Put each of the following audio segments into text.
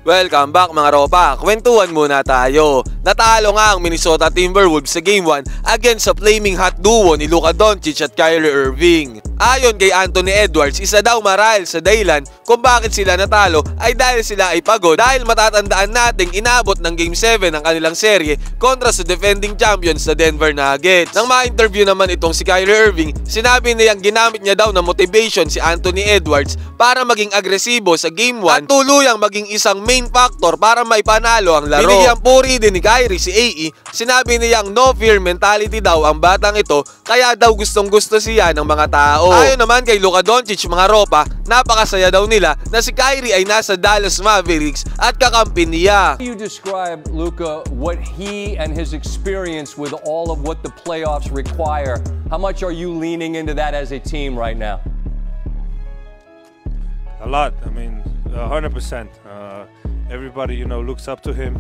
Welcome back mga ropa, kwentuhan muna tayo. Natalo nga ang Minnesota Timberwolves sa Game 1 against sa flaming hot duo ni Luka Doncic at Kyrie Irving. Ayon kay Anthony Edwards, isa daw marahil sa dahilan kung bakit sila natalo ay dahil sila ay pagod, dahil matatandaan nating inabot ng Game 7 ang kanilang serye kontra sa defending champions sa Denver Nuggets. Nang ma-interview naman itong si Kyrie Irving, sinabi niyang ginamit niya daw na motivation si Anthony Edwards para maging agresibo sa Game 1 at tuluyang maging isang main factor para maipanalo ang laro. Binigyang puri din ni Kyrie si AE, sinabi niyang no fear mentality daw ang batang ito, kaya daw gustong gusto siya ng mga tao. Ayon naman kay Luka Doncic mga ropa, napakasaya daw nila na si Kyrie ay nasa Dallas Mavericks at kakampi niya. How do you describe, Luka, what he and his experience with all of what the playoffs require? How much are you leaning into that as a team right now? A lot. I mean, 100%. Everybody, looks up to him.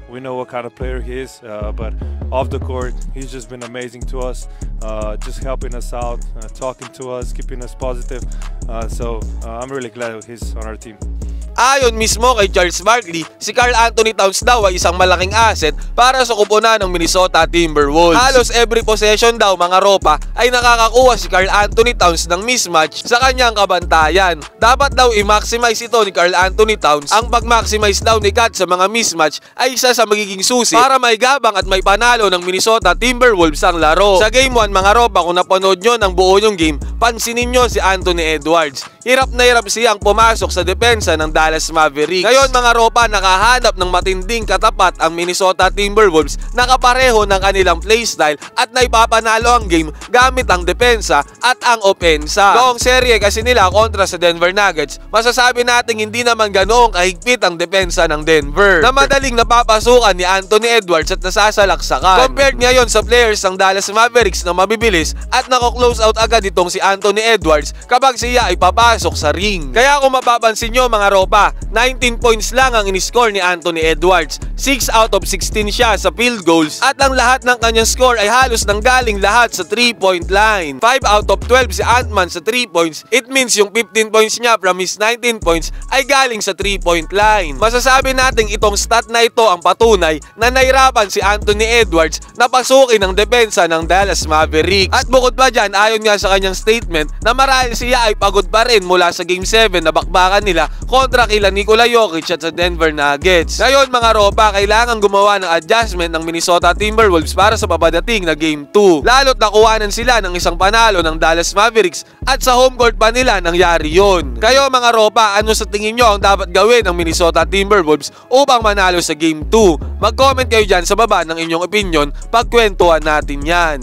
We know what kind of player he is, but off the court, he's just been amazing to us, just helping us out, talking to us, keeping us positive. So I'm really glad he's on our team. Ayon mismo kay Charles Barkley, si Karl Anthony Towns daw ay isang malaking asset para sa kupunan ng Minnesota Timberwolves. Halos every possession daw mga ropa ay nakakakuha si Karl Anthony Towns ng mismatch sa kanyang kabantayan. Dapat daw i-maximize ito ni Karl Anthony Towns. Ang pag-maximize daw ni Kat sa mga mismatch ay isa sa magiging susi para maigabang at may panalo ng Minnesota Timberwolves ang laro. Sa Game 1 mga ropa, kung napanood nyo ng buo yung game, pansinin nyo si Anthony Edwards. Hirap na hirap siyang pumasok sa depensa ng Dallas Mavericks. Ngayon mga ropa, nakahanap ng matinding katapat ang Minnesota Timberwolves, nakapareho ng kanilang playstyle at naipapanalo ang game gamit ang depensa at ang opensa. Noong serye kasi nila kontra sa Denver Nuggets, masasabi nating hindi naman ganoong kahigpit ang depensa ng Denver, na madaling napapasukan ni Anthony Edwards at nasasalaksakan. Compared ngayon sa players ng Dallas Mavericks na mabibilis at nako-close out agad itong si Anthony Edwards kapag siya ay papasok sa ring. Kaya kung mapapansin nyo mga ropa, 19 points lang ang in-score ni Anthony Edwards. 6 out of 16 siya sa field goals at ang lahat ng kanyang score ay halos nanggaling lahat sa 3-point line. 5 out of 12 si Ant-Man sa 3 points. It means yung 15 points niya from his 19 points ay galing sa 3-point line. Masasabi nating itong stat na ito ang patunay na nahirapan si Anthony Edwards na pasukin ang depensa ng Dallas Mavericks. At bukod pa dyan, ayon nga sa kanyang statement na marahil siya ay pagod pa rin mula sa Game 7 na bakbakan nila kontra kila Nikola Jokic at sa Denver Nuggets. Ngayon mga ropa, kailangan gumawa ng adjustment ng Minnesota Timberwolves para sa papadating na Game 2. Lalo't nakuhanan sila ng isang panalo ng Dallas Mavericks at sa home court pa nila nangyari yun. Kayo mga ropa, ano sa tingin nyo ang dapat gawin ng Minnesota Timberwolves upang manalo sa Game 2? Mag-comment kayo dyan sa baba ng inyong opinion, pagkwentuhan natin yan.